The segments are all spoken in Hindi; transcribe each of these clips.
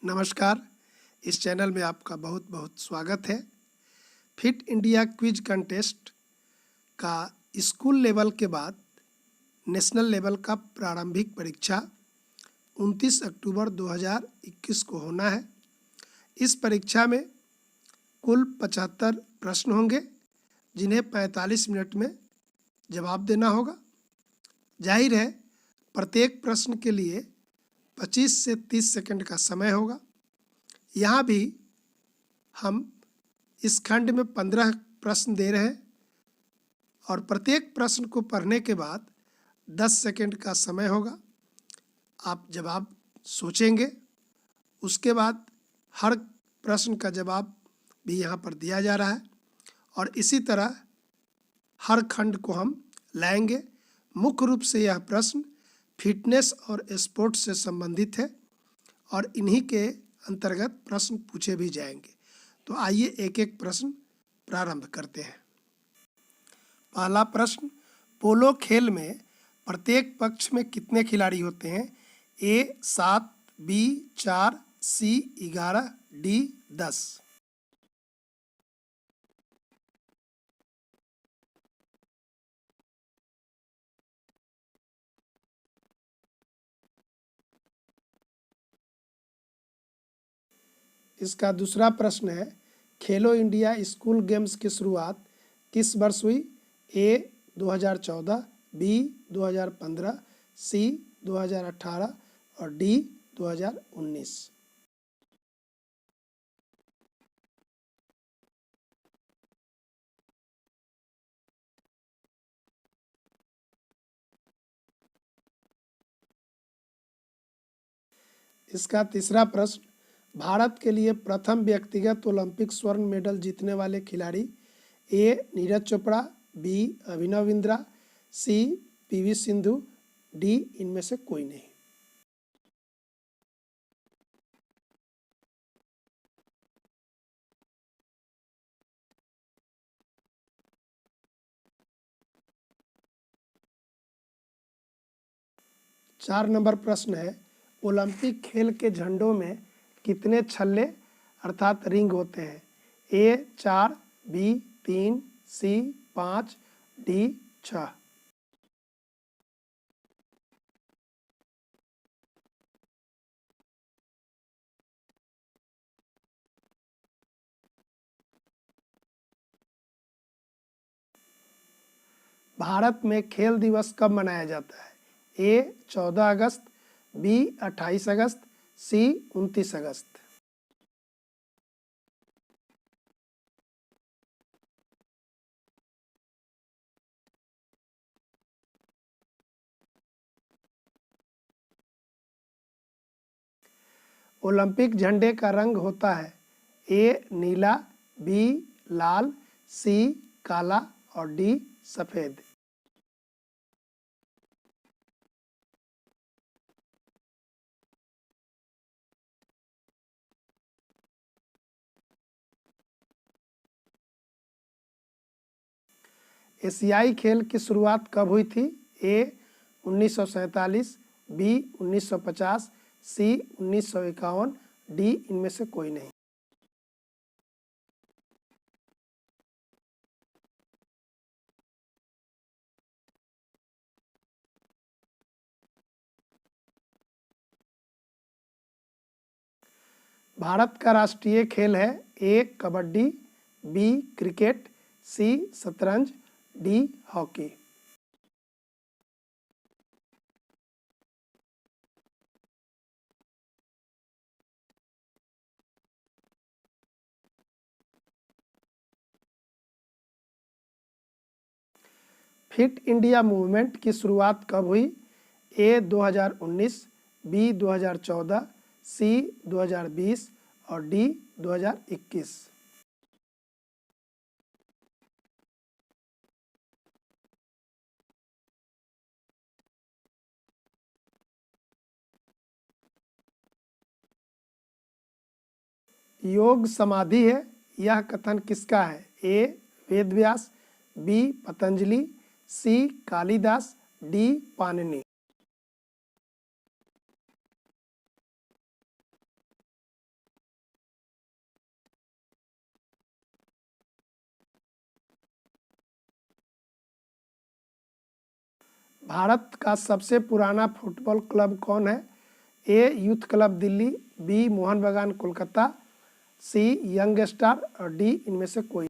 नमस्कार, इस चैनल में आपका बहुत बहुत स्वागत है। फिट इंडिया क्विज कंटेस्ट का स्कूल लेवल के बाद नेशनल लेवल का प्रारंभिक परीक्षा 29 अक्टूबर 2021 को होना है। इस परीक्षा में कुल 75 प्रश्न होंगे, जिन्हें 45 मिनट में जवाब देना होगा। जाहिर है, प्रत्येक प्रश्न के लिए 25 से 30 सेकंड का समय होगा। यहाँ भी हम इस खंड में 15 प्रश्न दे रहे हैं और प्रत्येक प्रश्न को पढ़ने के बाद 10 सेकंड का समय होगा। आप जवाब सोचेंगे, उसके बाद हर प्रश्न का जवाब भी यहाँ पर दिया जा रहा है और इसी तरह हर खंड को हम लाएंगे। मुख्य रूप से यह प्रश्न फिटनेस और स्पोर्ट्स से संबंधित है और इन्हीं के अंतर्गत प्रश्न पूछे भी जाएंगे। तो आइए एक एक प्रश्न प्रारंभ करते हैं। पहला प्रश्न, पोलो खेल में प्रत्येक पक्ष में कितने खिलाड़ी होते हैं? ए 7, बी 4, सी 11, डी 10। इसका दूसरा प्रश्न है, खेलो इंडिया स्कूल गेम्स की शुरुआत किस वर्ष हुई? ए 2014, बी 2015, सी 2018 और डी 2019। इसका तीसरा प्रश्न, भारत के लिए प्रथम व्यक्तिगत ओलंपिक स्वर्ण मेडल जीतने वाले खिलाड़ी? ए नीरज चोपड़ा, बी अभिनव बिंद्रा, सी पीवी सिंधु, डी इनमें से कोई नहीं। चार नंबर प्रश्न है, ओलंपिक खेल के झंडों में कितने छल्ले अर्थात रिंग होते हैं? ए 4, बी 3, सी 5, डी 6। भारत में खेल दिवस कब मनाया जाता है? ए 14 अगस्त, बी 28 अगस्त, सी 29 अगस्त। ओलंपिक झंडे का रंग होता है? ए नीला, बी लाल, सी काला और डी सफ़ेद। एशियाई खेल की शुरुआत कब हुई थी? ए 1947, बी 1950, सी 1951, डी इनमें से कोई नहीं। भारत का राष्ट्रीय खेल है? ए कबड्डी, बी क्रिकेट, सी शतरंज, D hockey. Fit India movement की शुरुआत कब हुई? ए 2019, बी 2014, सी 2020 और डी 2021। योग समाधि है, यह कथन किसका है? A Vedvyas, B Patanjali, C Kalidas, D Panini. Bharat का सबसे पुराना फुटबॉल क्लब कौन है? A youth club Delhi, B Mohun Bagan Kolkata, C young star और डी इनमें से कोई।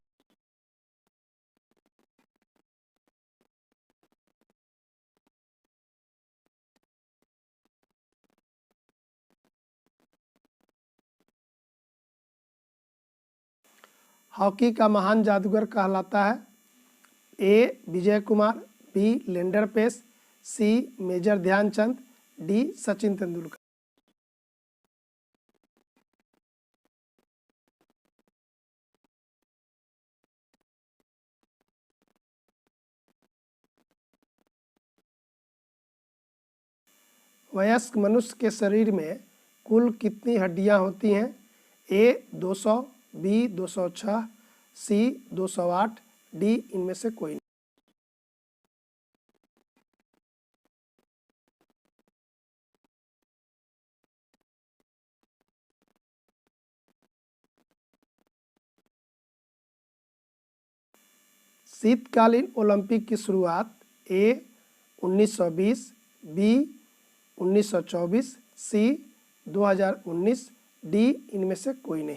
हॉकी का महान जादूगर कहलाता है? A Vijay Kumar, B Leander Paes, C major Dhyanchand, D Sachin Tendulkar. वयस्क मनुष्य के शरीर में कुल कितनी हड्डियां होती हैं? ए 200, बी 206, सी 208, डी इनमें से कोई नहीं। शीतकालीन ओलंपिक की शुरुआत ए 1920, बी 1924, सी 2019, डी इनमें से कोई नहीं।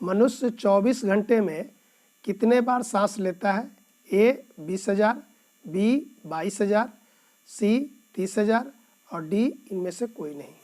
मनुष्य 24 घंटे में कितने बार सांस लेता है? ए 20,000, बी 22,000, सी 30,000 और डी इनमें से कोई नहीं।